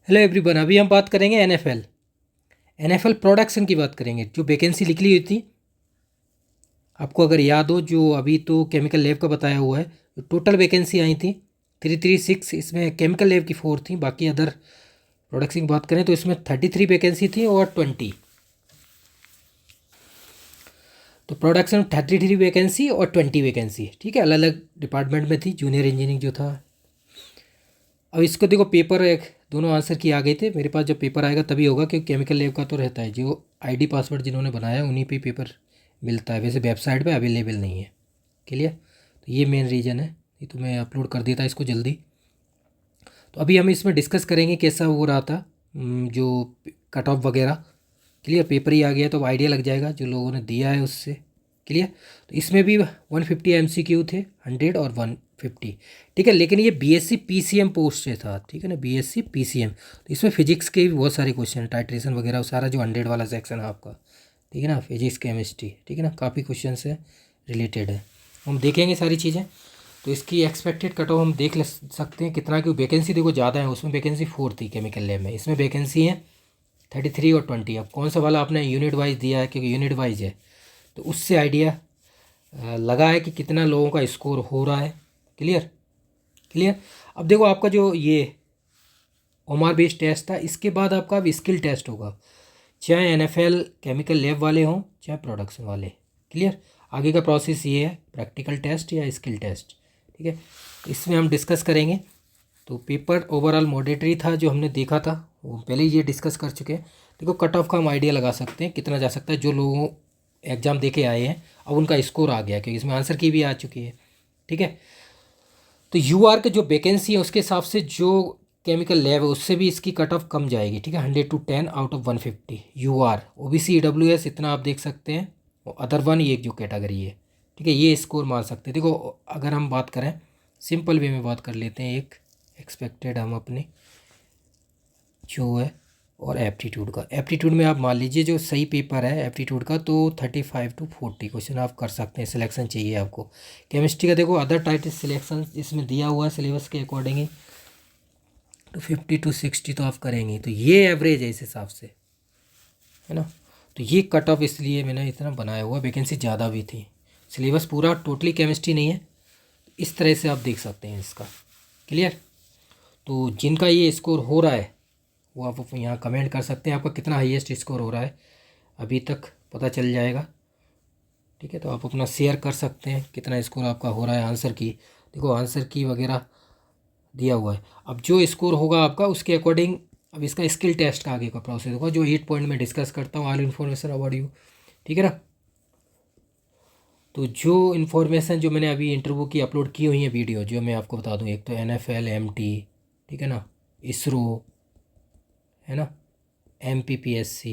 Hello everyone, अभी हम बात करेंगे एनएफएल प्रोडक्शन की बात करेंगे। जो वैकेंसी निकली हुई थी, आपको अगर याद हो, जो अभी तो केमिकल लैब का बताया हुआ है, टोटल वैकेंसी आई थी 336। इसमें केमिकल लैब की 4 थी, बाकी अदर प्रोडक्शन की बात करें तो इसमें 33 वैकेंसी थी और 20। तो प्रोडक्शन 33 वैकेंसी और 20 वैकेंसी, ठीक है, अलग अलग डिपार्टमेंट में थी। जूनियर इंजीनियरिंग जो था, अब इसको देखो, पेपर एक दोनों आंसर की आ गए थे मेरे पास। जब पेपर आएगा तभी होगा, क्योंकि केमिकल लैब का तो रहता है, जो आईडी पासवर्ड जिन्होंने बनाया है उन्हीं पे पेपर मिलता है। वैसे वेबसाइट पे अवेलेबल नहीं है। क्लियर? तो ये मेन रीज़न है, नहीं तो मैं अपलोड कर देता इसको जल्दी। तो अभी हम इसमें डिस्कस करेंगे कैसा हो रहा था, जो कट ऑफ वगैरह। क्लियर? पेपर ही आ गया तो आइडिया लग जाएगा जो लोगों ने दिया है उससे। क्लियर? तो इसमें भी 150 MCQ थे, 100 और 150, ठीक है। लेकिन ये बीएससी पीसीएम पोस्ट से था, ठीक है ना, बीएससी पीसीएम। तो इसमें फिजिक्स के भी बहुत सारे क्वेश्चन, टाइट्रेशन वगैरह, सारा जो 100 वाला सेक्शन है आपका, ठीक है ना, फिजिक्स केमिस्ट्री, ठीक है ना, काफ़ी क्वेश्चन से रिलेटेड है। हम देखेंगे सारी चीज़ें। तो इसकी एक्सपेक्टेड कट ऑफ हम देख सकते हैं कितना, की वैकेंसी देखो ज़्यादा है। उसमें वैकेंसी 4 थी केमिकल लैब में, इसमें वैकेंसी है 33 और 20। अब कौन सा वाला आपने यूनिट वाइज दिया है, क्योंकि यूनिट वाइज है तो उससे आइडिया लगा है कि कितना लोगों का स्कोर हो रहा है। क्लियर? क्लियर? अब देखो, आपका जो ये ओमार बेस्ड टेस्ट था, इसके बाद आपका अब स्किल टेस्ट होगा, चाहे एनएफएल केमिकल लैब वाले हों चाहे प्रोडक्शन वाले। क्लियर? आगे का प्रोसेस ये है, प्रैक्टिकल टेस्ट या स्किल टेस्ट, ठीक है। इसमें हम डिस्कस करेंगे। तो पेपर ओवरऑल मॉडरेटरी था जो हमने देखा था, वो पहले ही ये डिस्कस कर चुके हैं। देखो, कट ऑफ का हम आइडिया लगा सकते हैं कितना जा सकता है। जो लोगों एग्ज़ाम दे के आए हैं अब उनका स्कोर आ गया, क्योंकि इसमें आंसर की भी आ चुकी है, ठीक है। तो यूआर के जो वैकेंसी है उसके हिसाब से जो केमिकल लैब है उससे भी इसकी कट ऑफ कम जाएगी, ठीक है। 100 to 10 out of 150 UR, OBC EWS इतना आप देख सकते हैं, और अदर वन ये जो कैटेगरी है, ठीक है, ये स्कोर मान सकते हैं। देखो, अगर हम बात करें सिंपल वे में बात कर लेते हैं, एक एक्सपेक्टेड हम अपने जो है, और एप्टीट्यूड का। एप्टीट्यूड में आप मान लीजिए जो सही पेपर है एप्टीट्यूड का, तो 35 to 40 क्वेश्चन आप कर सकते हैं, सिलेक्शन चाहिए आपको। केमिस्ट्री का देखो, अदर टाइप सिलेक्शन इसमें दिया हुआ है सिलेबस के अकॉर्डिंग ही, तो 50 to 60 तो आप करेंगे। तो ये एवरेज है इस हिसाब से, है ना। तो ये कट ऑफ इसलिए मैंने इतना बनाया हुआ, वैकेंसी ज़्यादा भी थी। सिलेबस पूरा टोटली केमिस्ट्री नहीं है, इस तरह से आप देख सकते हैं इसका। क्लियर? तो जिनका ये स्कोर हो रहा है वो आप यहाँ कमेंट कर सकते हैं, आपका कितना हाईएस्ट स्कोर हो रहा है अभी तक पता चल जाएगा, ठीक है। तो आप अपना शेयर कर सकते हैं कितना स्कोर आपका हो रहा है आंसर की। देखो, आंसर की वगैरह दिया हुआ है। अब जो स्कोर होगा आपका उसके अकॉर्डिंग अब इसका स्किल टेस्ट का आगे का प्रोसेस होगा, जो 8 पॉइंट में डिस्कस करता हूँ, ऑल इन्फॉर्मेशन अबाउट यू, ठीक है ना। तो जो इन्फॉर्मेशन जो मैंने अभी इंटरव्यू की अपलोड की हुई है वीडियो, जो मैं आपको बता दूँ, एक तो NFL MT, ठीक है ना, इसरो, है ना, MPPSC,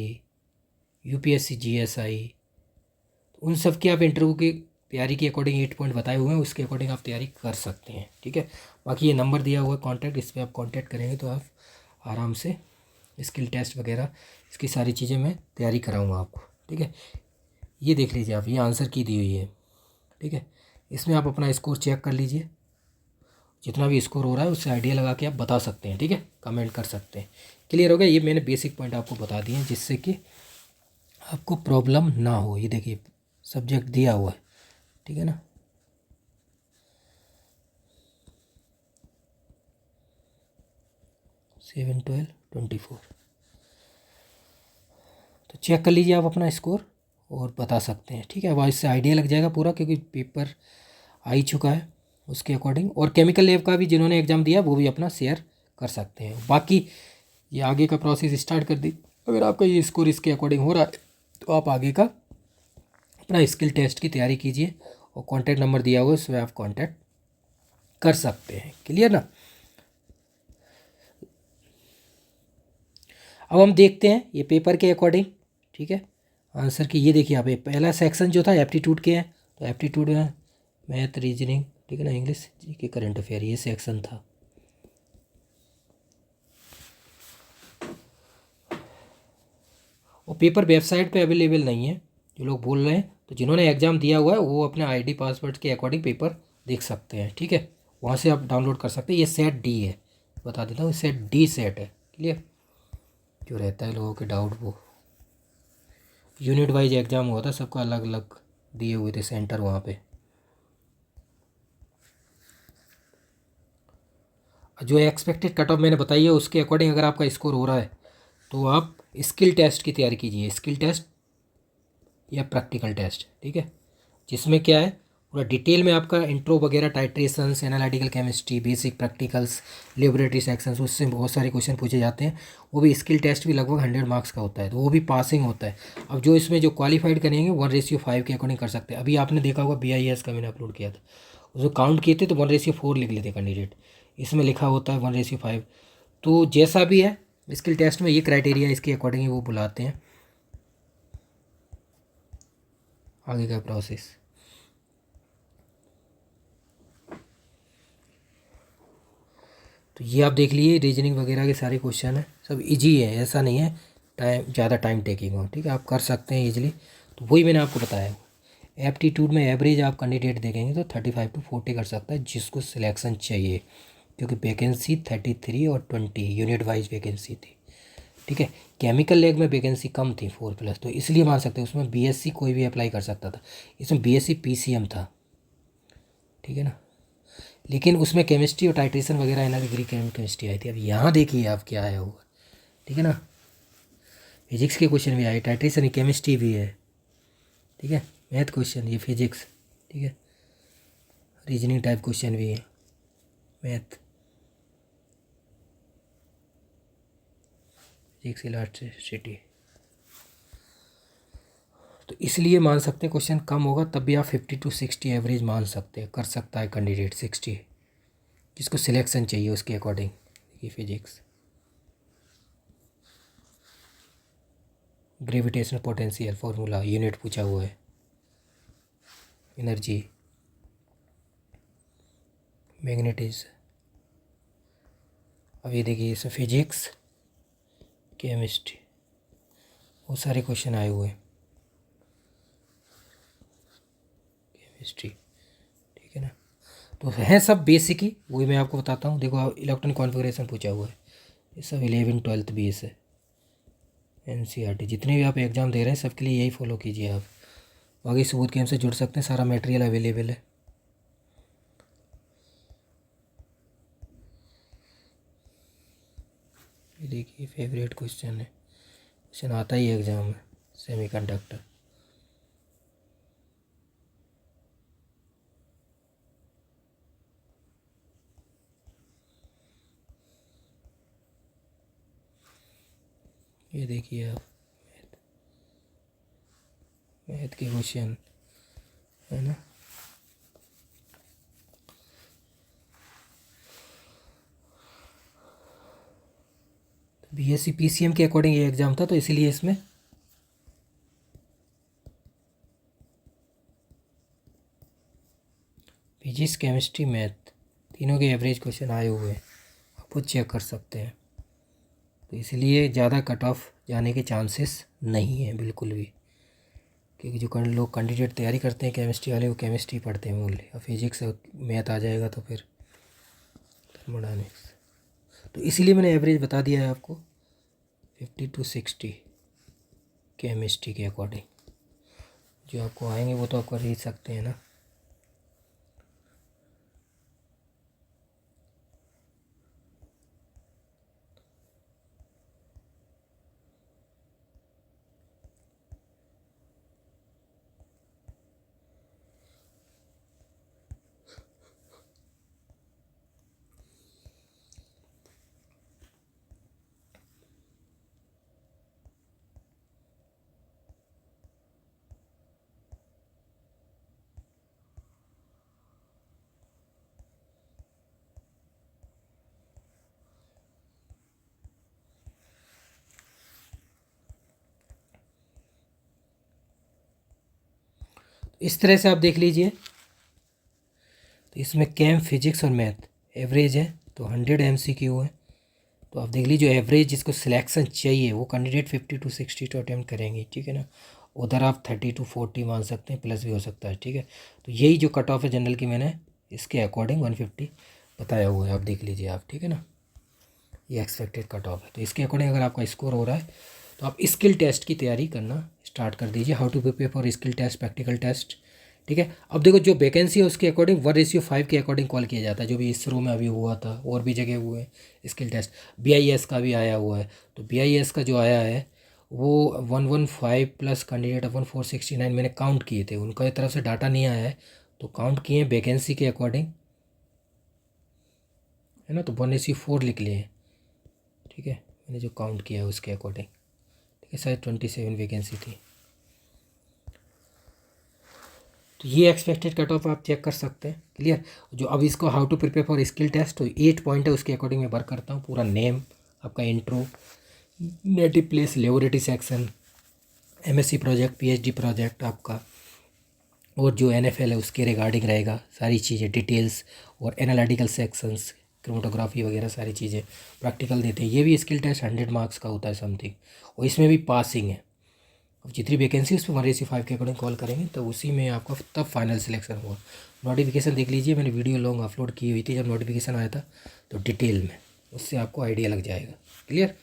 UPSC GSI, उन सब की आप इंटरव्यू की तैयारी के अकॉर्डिंग 8 पॉइंट बताए हुए हैं, उसके अकॉर्डिंग आप तैयारी कर सकते हैं, ठीक है। बाकी ये नंबर दिया हुआ है कॉन्टैक्ट, इस पर आप कॉन्टैक्ट करेंगे तो आप आराम से स्किल टेस्ट वगैरह इसकी सारी चीज़ें मैं तैयारी कराऊँगा आपको, ठीक है। ये देख लीजिए आप, ये आंसर की दी हुई है, ठीक है। इसमें आप अपना स्कोर चेक कर लीजिए, जितना भी स्कोर हो रहा है उससे आइडिया लगा के आप बता सकते हैं, ठीक है, कमेंट कर सकते हैं। क्लियर हो गया? ये मैंने बेसिक पॉइंट आपको बता दिए हैं जिससे कि आपको प्रॉब्लम ना हो। ये देखिए, सब्जेक्ट दिया हुआ है, ठीक है ना। सेवन 12 24, तो चेक कर लीजिए आप अपना स्कोर और बता सकते हैं, ठीक है। अब इससे आइडिया लग जाएगा पूरा, क्योंकि पेपर आ ही चुका है उसके अकॉर्डिंग। और केमिकल लैब का भी जिन्होंने एग्ज़ाम दिया वो भी अपना शेयर कर सकते हैं। बाकी ये आगे का प्रोसेस स्टार्ट कर दी। अगर आपका ये स्कोर इसके अकॉर्डिंग हो रहा है तो आप आगे का अपना स्किल टेस्ट की तैयारी कीजिए, और कॉन्टैक्ट नंबर दिया हुआ है उसमें आप कॉन्टैक्ट कर सकते हैं। क्लियर ना? अब हम देखते हैं ये पेपर के अकॉर्डिंग, ठीक है, आंसर की। ये देखिए, आप पहला सेक्शन जो था एप्टीट्यूड के हैं, तो एप्टीट्यूड में मैथ, रीजनिंग, ठीक है ना, इंग्लिश, जीके, करंट अफेयर, ये सेक्शन था। और पेपर वेबसाइट पे अवेलेबल नहीं है जो लोग बोल रहे हैं, तो जिन्होंने एग्ज़ाम दिया हुआ है वो अपने आईडी पासवर्ड के अकॉर्डिंग पेपर देख सकते हैं, ठीक है, वहाँ से आप डाउनलोड कर सकते हैं। ये सेट डी है, बता देता हूँ, सेट डी सेट है, क्लियर। जो रहता है लोगों के डाउट, वो यूनिट वाइज एग्ज़ाम हुआ था, सबको अलग अलग दिए हुए थे सेंटर वहाँ पे। जो एक्सपेक्टेड कट ऑफ मैंने बताई है उसके अकॉर्डिंग अगर आपका स्कोर हो रहा है तो आप स्किल टेस्ट की तैयारी कीजिए, स्किल टेस्ट या प्रैक्टिकल टेस्ट, ठीक है, जिसमें क्या है पूरा डिटेल में आपका इंट्रो वगैरह, titrations, analytical chemistry, basic practicals, laboratory sections, उससे बहुत सारे क्वेश्चन पूछे जाते हैं। वो भी स्किल टेस्ट भी लगभग 100 मार्क्स का होता है, तो वो भी पासिंग होता है। अब जो इसमें जो क्वालिफाइड करेंगे 1:5 के अकॉर्डिंग कर सकते हैं। अभी आपने देखा होगा BIS का मैंने अपलोड किया था, उसको काउंट किए थे तो 1:4 लिख लेते कैंडिडेट, इसमें लिखा होता है 1:5। तो जैसा भी है स्किल टेस्ट में ये क्राइटेरिया, इसके अकॉर्डिंग ही वो बुलाते हैं। आगे का प्रोसेस तो ये आप देख लीजिए, रीजनिंग वगैरह के सारे क्वेश्चन है, सब इजी है, ऐसा नहीं है ज़्यादा टाइम टेकिंग हो, ठीक है, आप कर सकते हैं इजीली। तो वही मैंने आपको बताया। एप्टीट्यूड में एवरेज आप कैंडिडेट देखेंगे तो 35 to 40 कर सकता है जिसको सिलेक्शन चाहिए, क्योंकि वैकेंसी 33 और 20 यूनिट वाइज वैकेंसी थी, ठीक है। केमिकल लैब में वैकेंसी कम थी 4+, तो इसलिए मान सकते हैं उसमें BSc कोई भी अप्लाई कर सकता था, इसमें BSc PCM था, ठीक है ना। लेकिन उसमें केमिस्ट्री और टाइट्रेशन वगैरह एनालिटिकल केमिस्ट्री आई थी। अब यहाँ देखिए आप क्या आया होगा, ठीक है ना। फिजिक्स के क्वेश्चन भी आए, टाइट्रेशन केमिस्ट्री भी है, ठीक है। मैथ क्वेश्चन, ये फिजिक्स, ठीक है। रीजनिंग टाइप क्वेश्चन भी है, मैथ, फिजिक्स, इलास्टिसिटी। तो इसलिए मान सकते हैं क्वेश्चन कम होगा, तब भी आप 50 to 60 एवरेज मान सकते हैं, कर सकता है कैंडिडेट 60, जिसको सिलेक्शन चाहिए उसके अकॉर्डिंग। देखिए physics, gravitational potential formula unit पूछा हुआ है, एनर्जी, मैग्नेटिज्म। अब ये देखिए इसमें फिजिक्स, केमिस्ट्री, बहुत सारे क्वेश्चन आए हुए हैं, केमिस्ट्री, ठीक है ना। तो हैं सब बेसिक ही, वही मैं आपको बताता हूँ। देखो इलेक्ट्रॉनिक कॉन्फ़िगरेशन पूछा हुआ है, ये सब 11 12 बेस है। NCERT जितने भी आप एग्ज़ाम दे रहे हैं सबके लिए यही फॉलो कीजिए आप। बाकी सबूत गेम से जुड़ सकते हैं, सारा मटेरियल अवेलेबल है। ये देखिए फेवरेट क्वेश्चन है, क्वेश्चन आता ही एग्ज़ाम में, सेमीकंडक्टर। ये देखिए आप मैथ के क्वेश्चन है ना। BSc PCM के अकॉर्डिंग ये एग्ज़ाम था, तो इसीलिए इसमें फिजिक्स, केमिस्ट्री, मैथ तीनों के एवरेज क्वेश्चन आए हुए हैं, आप खुद चेक कर सकते हैं। तो इसलिए ज़्यादा कट ऑफ जाने के चांसेस नहीं हैं बिल्कुल भी, क्योंकि जो लोग कैंडिडेट तैयारी करते हैं केमिस्ट्री वाले, वो केमिस्ट्री पढ़ते हैं ओनली, और फिजिक्स और मैथ आ जाएगा तो फिर थर्मोडायनेमिक्स। तो इसीलिए मैंने एवरेज बता दिया है आपको, 50 to 60 केमिस्ट्री के अकॉर्डिंग। जो आपको आएंगे वो तो आप कर ही सकते हैं ना। इस तरह से आप देख लीजिए। तो इसमें केम, फिजिक्स और मैथ एवरेज है, तो 100 MCQ है। तो आप देख लीजिए एवरेज जिसको सिलेक्शन चाहिए वो कैंडिडेट 50 to 60 तो अटैम्प्ट करेंगे, ठीक है ना। उधर आप 30 to 40 मान सकते हैं, प्लस भी हो सकता है, ठीक है। तो यही जो कट ऑफ है जनरल की, मैंने इसके अकॉर्डिंग 150 बताया हुआ है, आप देख लीजिए आप, ठीक है ना। ये एक्सपेक्टेड कट ऑफ है। तो इसके अकॉर्डिंग अगर आपका स्कोर हो रहा है तो आप स्किल टेस्ट की तैयारी करना स्टार्ट कर दीजिए। How to prepare for skill test, practical test, ठीक है। अब देखो जो वैकेंसी है उसके अकॉर्डिंग 1:5 के अकॉर्डिंग कॉल किया जाता है, जो भी इसरो में अभी हुआ था और भी जगह हुए हैं स्किल टेस्ट। BIS का भी आया हुआ है, तो BIS का जो आया है वो 115 प्लस कैंडिडेट अपन 469 मैंने काउंट किए थे, उनका तरफ से डाटा नहीं आया है तो काउंट किए वैकेंसी के अकॉर्डिंग, है ना। तो 1:4 लिख लिए, ठीक है, मैंने जो काउंट किया है उसके अकॉर्डिंग, ठीक है। शायद 27 वैकेंसी थी। तो ये एक्सपेक्टेड कट ऑफ आप चेक कर सकते हैं, क्लियर। जो अब इसको how to prepare for skill test, तो 8 पॉइंट है उसके अकॉर्डिंग मैं वर्क करता हूँ। पूरा नेम, आपका intro, native place, laboratory section, MSc project, PhD project आपका, और जो NFL है उसके रिगार्डिंग रहेगा सारी चीज़ें डिटेल्स, और एनालिटिकल सेक्शंस, क्रोमेटोग्राफी वगैरह सारी चीज़ें प्रैक्टिकल देते हैं। ये भी स्किल टेस्ट 100 मार्क्स का होता है समथिंग, और इसमें भी पासिंग है। अब जितनी वैकेंसी उस पर 1:5 के अकॉर्डिंग कॉल करेंगे तो उसी में आपका तब फाइनल सिलेक्शन हुआ। नोटिफिकेशन देख लीजिए, मैंने वीडियो लॉन्ग अपलोड की हुई थी जब नोटिफिकेशन आया था, तो डिटेल में उससे आपको आइडिया लग जाएगा, क्लियर। तो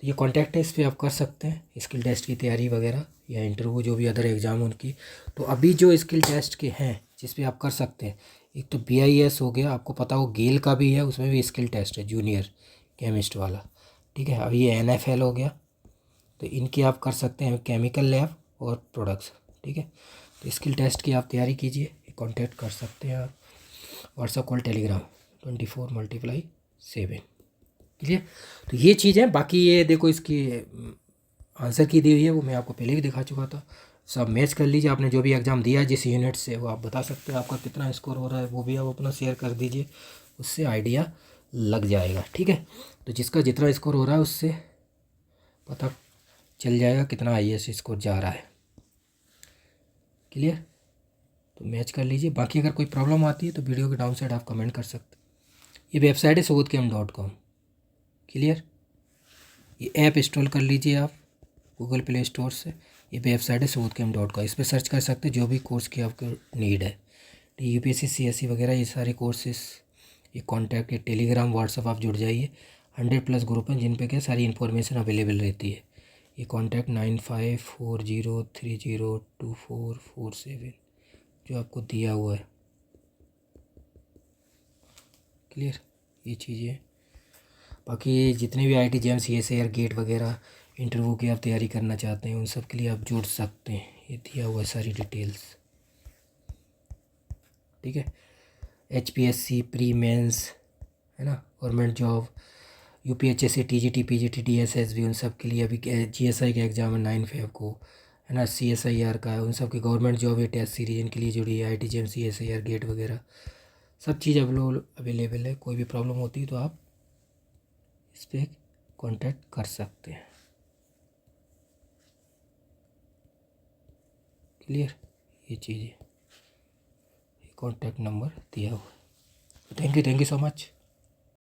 ये कॉन्टैक्ट है, इस पर आप कर सकते हैं स्किल टेस्ट की तैयारी वगैरह या इंटरव्यू जो भी अदर एग्ज़ाम उनकी। तो अभी जो स्किल टेस्ट के हैं जिस पे आप कर सकते हैं, एक तो BIS हो गया, आपको पता हो गेल का भी है, उसमें भी स्किल टेस्ट है जूनियर केमिस्ट वाला, ठीक है। अब ये NFL हो गया, तो इनकी आप कर सकते हैं केमिकल लैब और प्रोडक्ट्स, ठीक है। तो स्किल टेस्ट की आप तैयारी कीजिए, कांटेक्ट कर सकते हैं आप, व्हाट्सअप कॉल टेलीग्राम 24×7, क्लियर। तो ये चीज़ है। बाकी ये देखो इसकी आंसर की दी हुई है, वो मैं आपको पहले भी दिखा चुका था। सब मैच कर लीजिए, आपने जो भी एग्ज़ाम दिया है जिस यूनिट से, वो आप बता सकते हैं आपका कितना स्कोर हो रहा है, वो भी आप अपना शेयर कर दीजिए, उससे आइडिया लग जाएगा, ठीक है। तो जिसका जितना स्कोर हो रहा है उससे पता चल जाएगा कितना IAS स्कोर जा रहा है, क्लियर। तो मैच कर लीजिए। बाकी अगर कोई प्रॉब्लम आती है तो वीडियो के डाउन साइड आप कमेंट कर सकते हैं। ये वेबसाइट है SouthCam.com, क्लियर। ये ऐप इंस्टॉल कर लीजिए आप गूगल प्ले स्टोर से। ये वेबसाइट है SouthCam.com, इस पर सर्च कर सकते हैं जो भी कोर्स की आपको नीड है, UPSC CSE वगैरह ये सारे कोर्सेस। ये कॉन्टैक्ट, ये टेलीग्राम, व्हाट्सअप आप जुड़ जाइए। 100+ ग्रुप हैं जिन पे क्या सारी इन्फॉर्मेशन अवेलेबल रहती है। ये कॉन्टैक्ट 9540302447 जो आपको दिया हुआ है, क्लियर। ये चीज़ें बाकी जितने भी IIT JAM CSIR गेट वगैरह इंटरव्यू की आप तैयारी करना चाहते हैं उन सब के लिए आप जुड़ सकते हैं, ये दिया हुआ है सारी डिटेल्स, ठीक है। HPSC प्री मेंस, है ना, government job, UPHSC TGT PGT DSSB, उन सब के लिए अभी GSI का एग्ज़ाम है 9 फेब को, है ना। CSIR का है, उन सब की गवर्नमेंट जॉब है टेस्ट सीरीज इनके लिए जुड़ी है। IIT JAM CSIR गेट वगैरह सब चीज़ अवेलेबल है। कोई भी प्रॉब्लम होती है तो आप इस पर कॉन्टैक्ट कर सकते हैं, क्लियर। ये चीज़ें, ये कॉन्टैक्ट नंबर दिया हुआ है। Thank you so much.